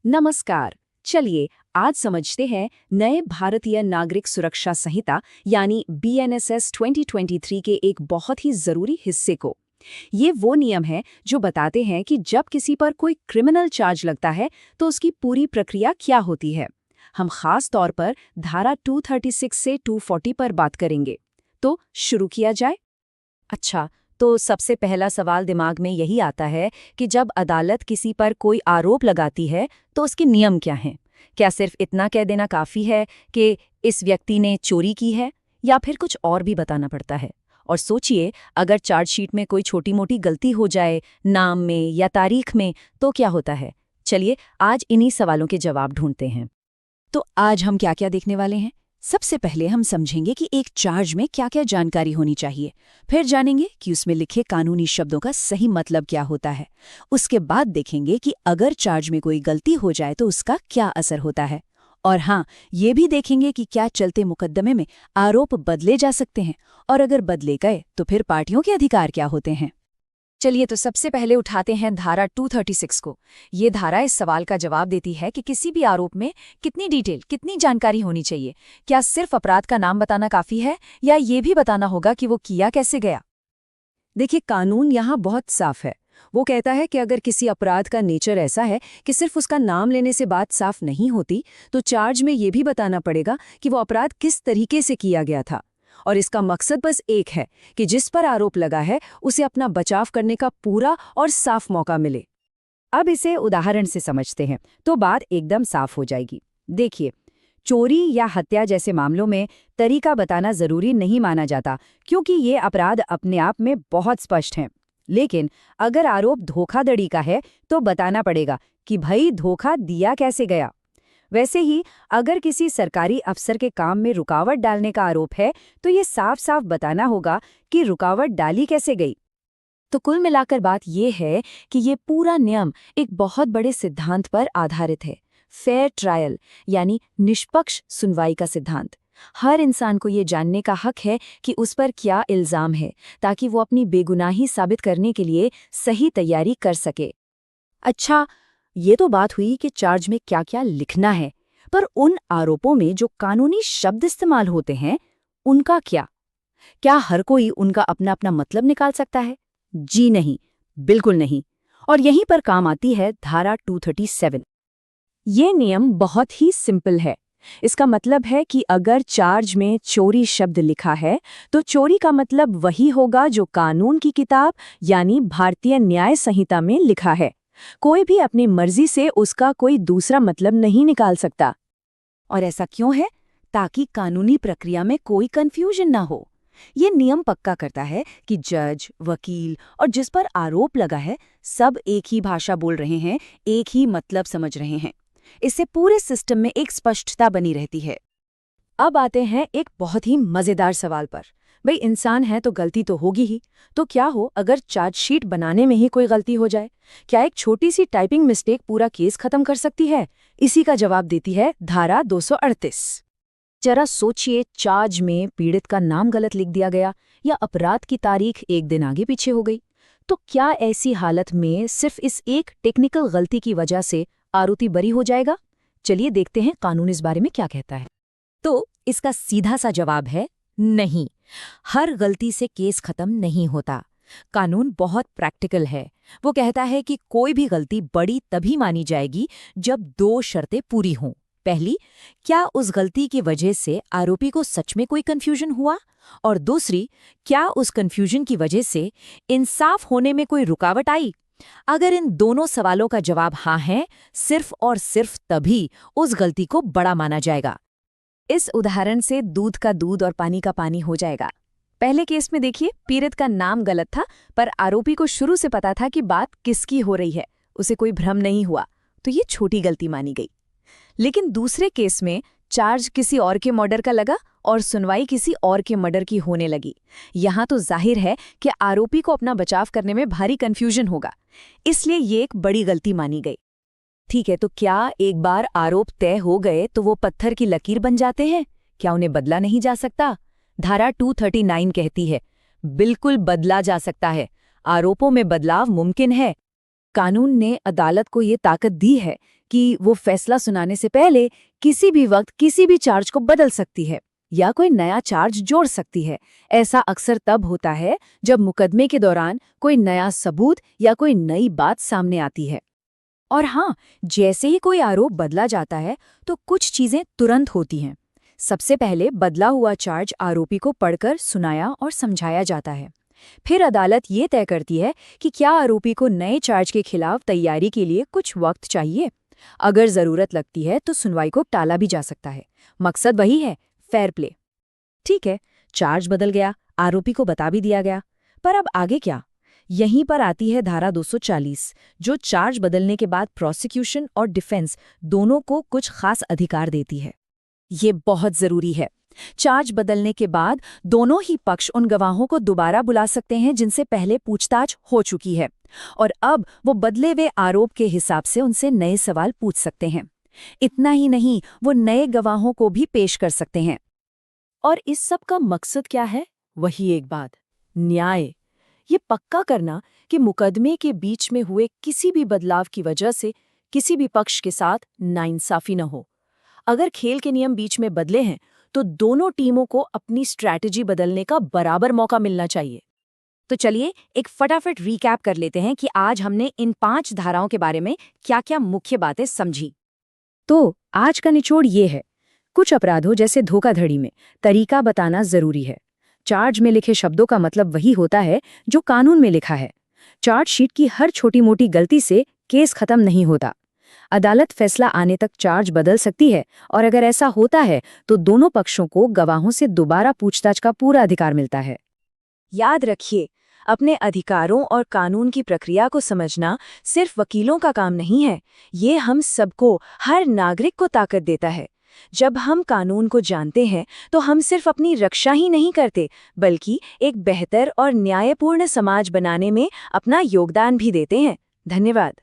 नमस्कार। चलिए आज समझते हैं नए भारतीय नागरिक सुरक्षा संहिता यानी BNSS 2023 के एक बहुत ही जरूरी हिस्से को। ये वो नियम है जो बताते हैं कि जब किसी पर कोई क्रिमिनल चार्ज लगता है तो उसकी पूरी प्रक्रिया क्या होती है। हम खास तौर पर धारा 236 से 240 पर बात करेंगे। तो शुरू किया जाए। अच्छा, तो सबसे पहला सवाल दिमाग में यही आता है कि जब अदालत किसी पर कोई आरोप लगाती है तो उसके नियम क्या हैं? क्या सिर्फ इतना कह देना काफ़ी है कि इस व्यक्ति ने चोरी की है, या फिर कुछ और भी बताना पड़ता है? और सोचिए, अगर चार्जशीट में कोई छोटी-मोटी गलती हो जाए, नाम में या तारीख में, तो क्या होता है? चलिए, आज इन्हीं सवालों के जवाब ढूंढते हैं। तो आज हम क्या क्या देखने वाले हैं? सबसे पहले हम समझेंगे कि एक चार्ज में क्या क्या जानकारी होनी चाहिए। फिर जानेंगे कि उसमें लिखे कानूनी शब्दों का सही मतलब क्या होता है। उसके बाद देखेंगे कि अगर चार्ज में कोई गलती हो जाए तो उसका क्या असर होता है। और हाँ, ये भी देखेंगे कि क्या चलते मुकदमे में आरोप बदले जा सकते हैं, और अगर बदले गए तो फिर पार्टियों के अधिकार क्या होते हैं। चलिए, तो सबसे पहले उठाते हैं धारा 236 को। ये धारा इस सवाल का जवाब देती है कि किसी भी आरोप में कितनी डिटेल, कितनी जानकारी होनी चाहिए। क्या सिर्फ अपराध का नाम बताना काफी है, या ये भी बताना होगा कि वो किया कैसे गया? देखिए, कानून यहाँ बहुत साफ है। वो कहता है कि अगर किसी अपराध का नेचर ऐसा है कि सिर्फ उसका नाम लेने से बात साफ नहीं होती, तो चार्ज में ये भी बताना पड़ेगा कि वो अपराध किस तरीके से किया गया था। और इसका मकसद बस एक है कि जिस पर आरोप लगा है उसे अपना बचाव करने का पूरा और साफ मौका मिले। अब इसे उदाहरण से समझते हैं तो बात एकदम साफ हो जाएगी। देखिए, चोरी या हत्या जैसे मामलों में तरीका बताना जरूरी नहीं माना जाता, क्योंकि ये अपराध अपने आप में बहुत स्पष्ट हैं। लेकिन अगर आरोप धोखाधड़ी का है तो बताना पड़ेगा कि भाई धोखा दिया कैसे गया। वैसे ही अगर किसी सरकारी अफसर के काम में रुकावट डालने का आरोप है तो ये साफ साफ बताना होगा कि रुकावट डाली कैसे गई। तो कुल मिलाकर बात यह है कि ये पूरा नियम एक बहुत बड़े सिद्धांत पर आधारित है, फेयर ट्रायल यानी निष्पक्ष सुनवाई का सिद्धांत। हर इंसान को ये जानने का हक है कि उस पर क्या इल्जाम है, ताकि वो अपनी बेगुनाही साबित करने के लिए सही तैयारी कर सके। अच्छा, ये तो बात हुई कि चार्ज में क्या क्या लिखना है, पर उन आरोपों में जो कानूनी शब्द इस्तेमाल होते हैं उनका क्या? क्या हर कोई उनका अपना अपना मतलब निकाल सकता है? जी नहीं, बिल्कुल नहीं। और यहीं पर काम आती है धारा 237। ये नियम बहुत ही सिंपल है। इसका मतलब है कि अगर चार्ज में चोरी शब्द लिखा है तो चोरी का मतलब वही होगा जो कानून की किताब यानी भारतीय न्याय संहिता में लिखा है। कोई भी अपनी मर्जी से उसका कोई दूसरा मतलब नहीं निकाल सकता। और ऐसा क्यों है? ताकि कानूनी प्रक्रिया में कोई कंफ्यूजन ना हो। ये नियम पक्का करता है कि जज, वकील और जिस पर आरोप लगा है सब एक ही भाषा बोल रहे हैं, एक ही मतलब समझ रहे हैं। इससे पूरे सिस्टम में एक स्पष्टता बनी रहती है। अब आते हैं एक बहुत ही मजेदार सवाल पर। भाई, इंसान है तो गलती तो होगी ही। तो क्या हो अगर चार्जशीट बनाने में ही कोई गलती हो जाए? क्या एक छोटी सी टाइपिंग मिस्टेक पूरा केस खत्म कर सकती है? इसी का जवाब देती है धारा 238। जरा सोचिए, चार्ज में पीड़ित का नाम गलत लिख दिया गया या अपराध की तारीख एक दिन आगे पीछे हो गई। तो क्या ऐसी हालत में सिर्फ इस एक टेक्निकल गलती की वजह से आरोपी बरी हो जाएगा? चलिए देखते हैं कानून इस बारे में क्या कहता है। तो इसका सीधा सा जवाब है नहीं। हर गलती से केस खत्म नहीं होता। कानून बहुत प्रैक्टिकल है। वो कहता है कि कोई भी गलती बड़ी तभी मानी जाएगी जब दो शर्तें पूरी हों। पहली, क्या उस गलती की वजह से आरोपी को सच में कोई कंफ्यूजन हुआ? और दूसरी, क्या उस कंफ्यूजन की वजह से इंसाफ होने में कोई रुकावट आई? अगर इन दोनों सवालों का जवाब हाँ है, सिर्फ और सिर्फ तभी उस गलती को बड़ा माना जाएगा। इस उदाहरण से दूध का दूध और पानी का पानी हो जाएगा। पहले केस में देखिए, पीड़ित का नाम गलत था, पर आरोपी को शुरू से पता था कि बात किसकी हो रही है। उसे कोई भ्रम नहीं हुआ, तो ये छोटी गलती मानी गई। लेकिन दूसरे केस में चार्ज किसी और के मर्डर का लगा और सुनवाई किसी और के मर्डर की होने लगी। यहाँ तो जाहिर है कि आरोपी को अपना बचाव करने में भारी कंफ्यूजन होगा, इसलिए ये एक बड़ी गलती मानी गई। ठीक है, तो क्या एक बार आरोप तय हो गए तो वो पत्थर की लकीर बन जाते हैं? क्या उन्हें बदला नहीं जा सकता? धारा 239 कहती है बिल्कुल बदला जा सकता है। आरोपों में बदलाव मुमकिन है। कानून ने अदालत को ये ताकत दी है कि वो फैसला सुनाने से पहले किसी भी वक्त किसी भी चार्ज को बदल सकती है या कोई नया चार्ज जोड़ सकती है। ऐसा अक्सर तब होता है जब मुकदमे के दौरान कोई नया सबूत या कोई नई बात सामने आती है। और हाँ, जैसे ही कोई आरोप बदला जाता है तो कुछ चीजें तुरंत होती हैं। सबसे पहले बदला हुआ चार्ज आरोपी को पढ़कर सुनाया और समझाया जाता है। फिर अदालत ये तय करती है कि क्या आरोपी को नए चार्ज के खिलाफ तैयारी के लिए कुछ वक्त चाहिए। अगर जरूरत लगती है तो सुनवाई को टाला भी जा सकता है। मकसद वही है, फेयर प्ले। ठीक है, चार्ज बदल गया, आरोपी को बता भी दिया गया, पर अब आगे क्या? यहीं पर आती है धारा 240, जो चार्ज बदलने के बाद प्रोसिक्यूशन और डिफेंस दोनों को कुछ खास अधिकार देती है। ये बहुत जरूरी है। चार्ज बदलने के बाद दोनों ही पक्ष उन गवाहों को दोबारा बुला सकते हैं जिनसे पहले पूछताछ हो चुकी है, और अब वो बदले हुए आरोप के हिसाब से उनसे नए सवाल पूछ सकते हैं। इतना ही नहीं, वो नए गवाहों को भी पेश कर सकते हैं। और इस सब का मकसद क्या है? वही एक बात, न्याय। ये पक्का करना कि मुकदमे के बीच में हुए किसी भी बदलाव की वजह से किसी भी पक्ष के साथ नाइंसाफी न हो। अगर खेल के नियम बीच में बदले हैं तो दोनों टीमों को अपनी स्ट्रैटेजी बदलने का बराबर मौका मिलना चाहिए। तो चलिए एक फटाफट रीकैप कर लेते हैं कि आज हमने इन 5 धाराओं के बारे में क्या-क्या मुख्य बातें समझी। तो आज का निचोड़ ये है, कुछ अपराधों जैसे धोखाधड़ी में तरीका बताना जरूरी है। चार्ज में लिखे शब्दों का मतलब वही होता है जो कानून में लिखा है। चार्जशीट की हर छोटी मोटी गलती से केस खत्म नहीं होता। अदालत फैसला आने तक चार्ज बदल सकती है, और अगर ऐसा होता है तो दोनों पक्षों को गवाहों से दोबारा पूछताछ का पूरा अधिकार मिलता है। याद रखिए, अपने अधिकारों और कानून की प्रक्रिया को समझना सिर्फ वकीलों का काम नहीं है, ये हम सबको, हर नागरिक को ताकत देता है। जब हम कानून को जानते हैं तो हम सिर्फ अपनी रक्षा ही नहीं करते, बल्कि एक बेहतर और न्यायपूर्ण समाज बनाने में अपना योगदान भी देते हैं। धन्यवाद।